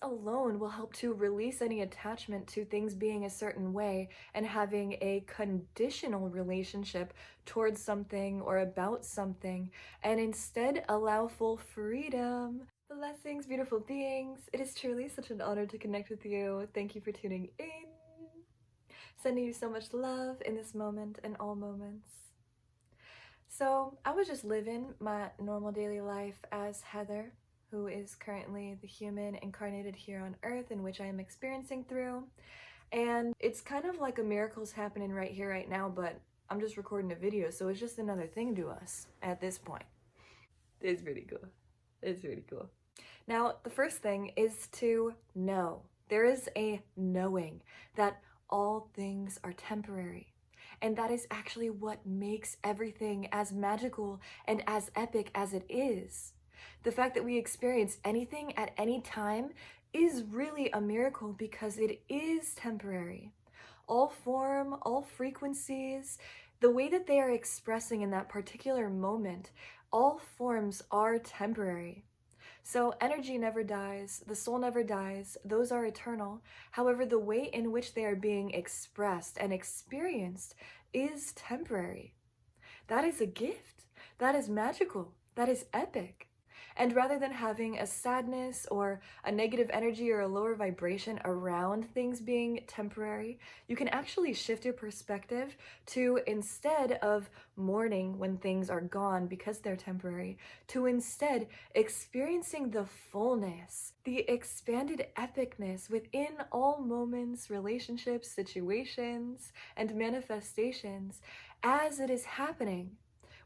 alone will help to release any attachment to things being a certain way and having a conditional relationship towards something or about something, and instead allow full freedom. Blessings, beautiful beings. It is truly such an honor to connect with you. Thank you for tuning in. Sending you so much love in this moment and all moments. So I was just living my normal daily life as Heather, who is currently the human incarnated here on Earth, in which I am experiencing through. And it's kind of like a miracle's happening right here, right now, but I'm just recording a video, so it's just another thing to us at this point. It's pretty cool. It's pretty cool. Now, the first thing is to know. There is a knowing that all things are temporary. And that is actually what makes everything as magical and as epic as it is. The fact that we experience anything at any time is really a miracle because it is temporary. All form, all frequencies, the way that they are expressing in that particular moment, all forms are temporary. So energy never dies, the soul never dies, those are eternal. However, the way in which they are being expressed and experienced is temporary. That is a gift. That is magical. That is epic. And rather than having a sadness or a negative energy or a lower vibration around things being temporary, you can actually shift your perspective to, instead of mourning when things are gone because they're temporary, to instead experiencing the fullness, the expanded epicness within all moments, relationships, situations, and manifestations as it is happening,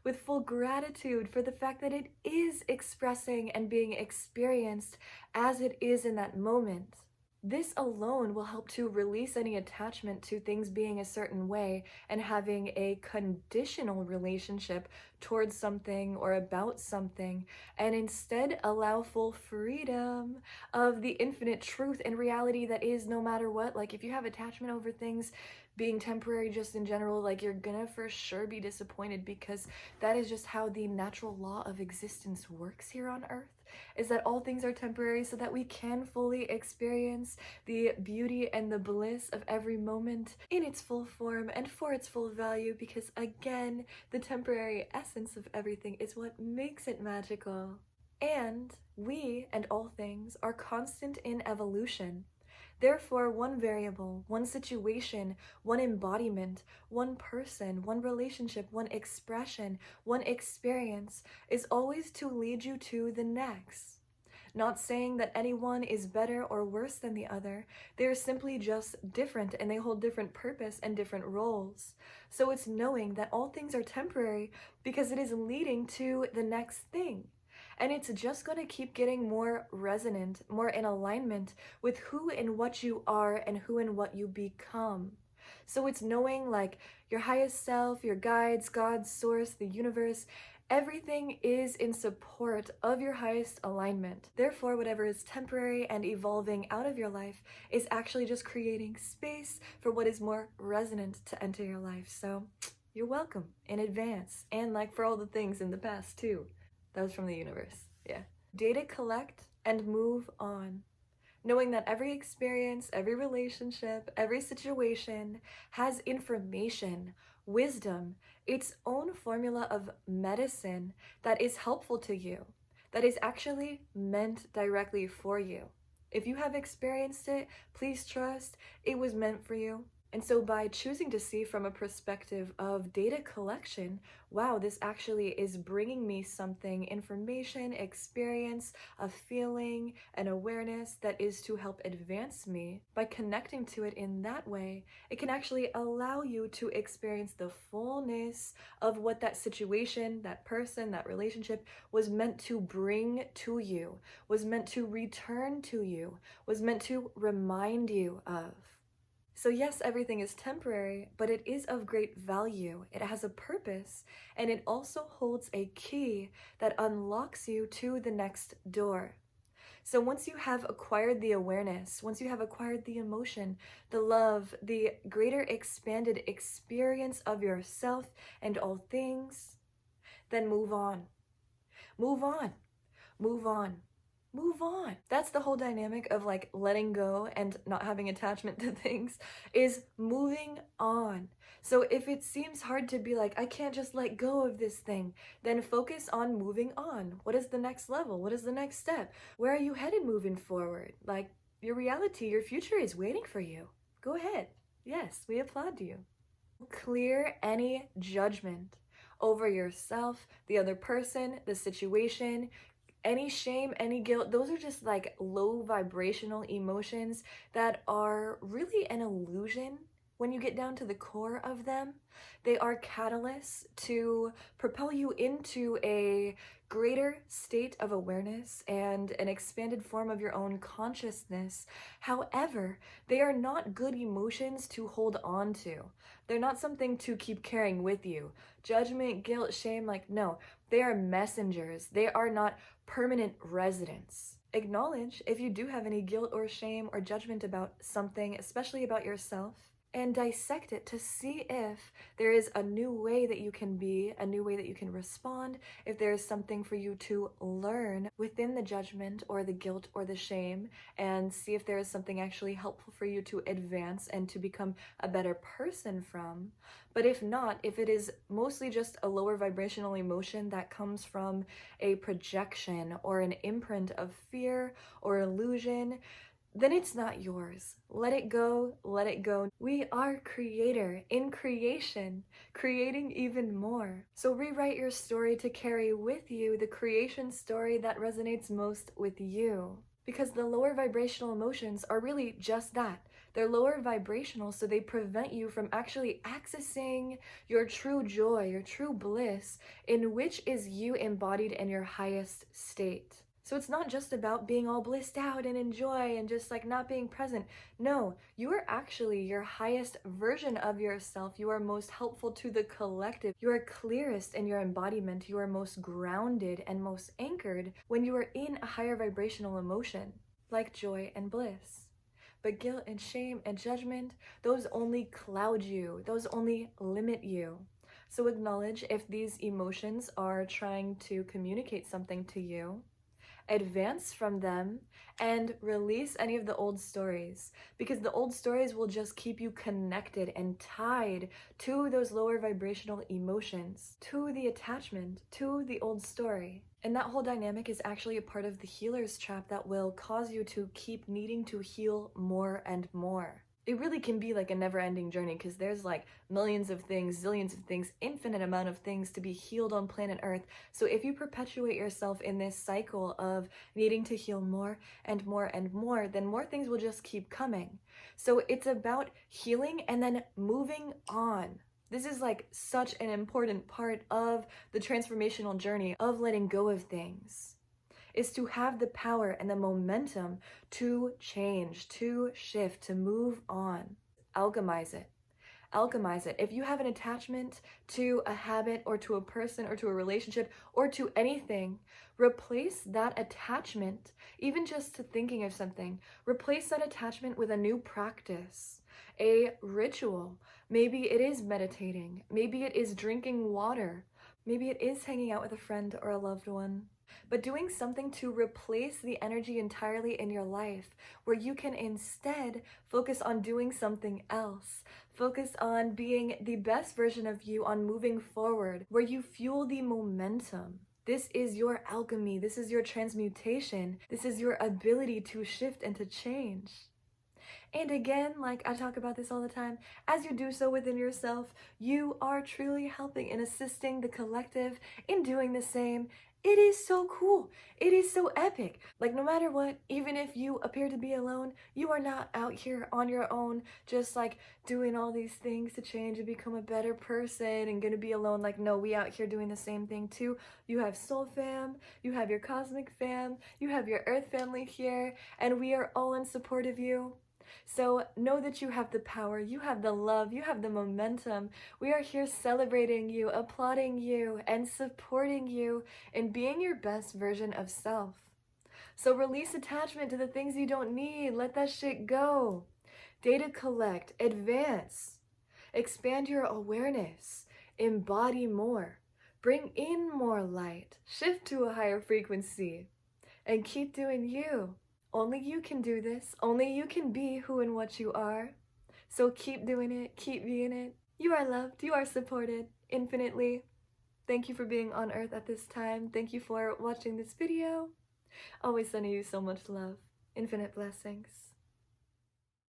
with full gratitude for the fact that it is expressing and being experienced as it is in that moment. This alone will help to release any attachment to things being a certain way and having a conditional relationship towards something or about something, and instead allow full freedom of the infinite truth and reality that is no matter what. Like, if you have attachment over things being temporary just in general, like, you're gonna for sure be disappointed, because that is just how the natural law of existence works here on Earth, is that all things are temporary so that we can fully experience the beauty and the bliss of every moment in its full form and for its full value, because again, the temporary essence of everything is what makes it magical. And we and all things are constant in evolution. Therefore, one variable, one situation, one embodiment, one person, one relationship, one expression, one experience is always to lead you to the next. Not saying that anyone is better or worse than the other. They are simply just different, and they hold different purpose and different roles. So it's knowing that all things are temporary because it is leading to the next thing. And it's just going to keep getting more resonant, more in alignment with who and what you are and who and what you become. So it's knowing, like, your highest self, your guides, God, source, the universe, everything is in support of your highest alignment. Therefore, whatever is temporary and evolving out of your life is actually just creating space for what is more resonant to enter your life. So you're welcome in advance, and like for all the things in the past too. That was from the universe, yeah. Data collect and move on. Knowing that every experience, every relationship, every situation has information, wisdom, its own formula of medicine that is helpful to you, that is actually meant directly for you. If you have experienced it, please trust it was meant for you. And so by choosing to see from a perspective of data collection, wow, this actually is bringing me something, information, experience, a feeling, an awareness that is to help advance me. By connecting to it in that way, it can actually allow you to experience the fullness of what that situation, that person, that relationship was meant to bring to you, was meant to return to you, was meant to remind you of. So yes, everything is temporary, but it is of great value. It has a purpose, and it also holds a key that unlocks you to the next door. So once you have acquired the awareness, once you have acquired the emotion, the love, the greater expanded experience of yourself and all things, then move on. Move on. Move on. move on. That's the whole dynamic of like letting go and not having attachment to things, is moving on. So if it seems hard to be like, I can't just let go of this thing, then focus on moving on. What is the next level? What is the next step? Where are you headed moving forward? Like, your reality, your future is waiting for you. Go ahead. Yes, we applaud you. Clear any judgment over yourself, the other person, the situation, any shame, any guilt. Those are just like low vibrational emotions that are really an illusion when you get down to the core of them. They are catalysts to propel you into a greater state of awareness and an expanded form of your own consciousness. However, they are not good emotions to hold on to. They're not something to keep carrying with you. Judgment, guilt, shame, like, no, they are messengers. They are not permanent residents. Acknowledge if you do have any guilt or shame or judgment about something, especially about yourself, and dissect it to see if there is a new way that you can be, a new way that you can respond, if there is something for you to learn within the judgment or the guilt or the shame, and see if there is something actually helpful for you to advance and to become a better person from. But if not, if it is mostly just a lower vibrational emotion that comes from a projection or an imprint of fear or illusion, then it's not yours. Let it go, let it go. We are creator in creation, creating even more. So rewrite your story to carry with you the creation story that resonates most with you. Because the lower vibrational emotions are really just that. They're lower vibrational, so they prevent you from actually accessing your true joy, your true bliss, in which is you embodied in your highest state. So it's not just about being all blissed out and enjoy and just like not being present. No, you are actually your highest version of yourself. You are most helpful to the collective. You are clearest in your embodiment. You are most grounded and most anchored when you are in a higher vibrational emotion, like joy and bliss. But guilt and shame and judgment, those only cloud you. Those only limit you. So acknowledge if these emotions are trying to communicate something to you. Advance from them and release any of the old stories, because the old stories will just keep you connected and tied to those lower vibrational emotions, to the attachment, to the old story. And that whole dynamic is actually a part of the healer's trap that will cause you to keep needing to heal more and more. It really can be like a never-ending journey, because there's like millions of things, zillions of things, infinite amount of things to be healed on planet Earth. So if you perpetuate yourself in this cycle of needing to heal more and more and more, then more things will just keep coming. So it's about healing and then moving on. This is like such an important part of the transformational journey of letting go of things, is to have the power and the momentum to change, to shift, to move on. Alchemize it. Alchemize it. If you have an attachment to a habit or to a person or to a relationship or to anything, replace that attachment, even just to thinking of something, replace that attachment with a new practice, a ritual. Maybe it is meditating. Maybe it is drinking water. Maybe it is hanging out with a friend or a loved one. But doing something to replace the energy entirely in your life, where you can instead focus on doing something else. Focus on being the best version of you, on moving forward, where you fuel the momentum. This is your alchemy. This is your transmutation. This is your ability to shift and to change. And again, like I talk about this all the time, as you do so within yourself, you are truly helping and assisting the collective in doing the same. It is so cool. It is so epic. Like, no matter what, even if you appear to be alone, you are not out here on your own, just like doing all these things to change and become a better person and gonna be alone. Like, no, we out here doing the same thing too. You have soul fam, you have your cosmic fam, you have your earth family here, and we are all in support of you. So know that you have the power, you have the love, you have the momentum. We are here celebrating you, applauding you, and supporting you in being your best version of self. So release attachment to the things you don't need. Let that shit go. Data collect, advance, expand your awareness, embody more, bring in more light, shift to a higher frequency. and keep doing you. Only you can do this. Only you can be who and what you are. So keep doing it. Keep being it. You are loved. You are supported infinitely. Thank you for being on Earth at this time. Thank you for watching this video. Always sending you so much love. Infinite blessings.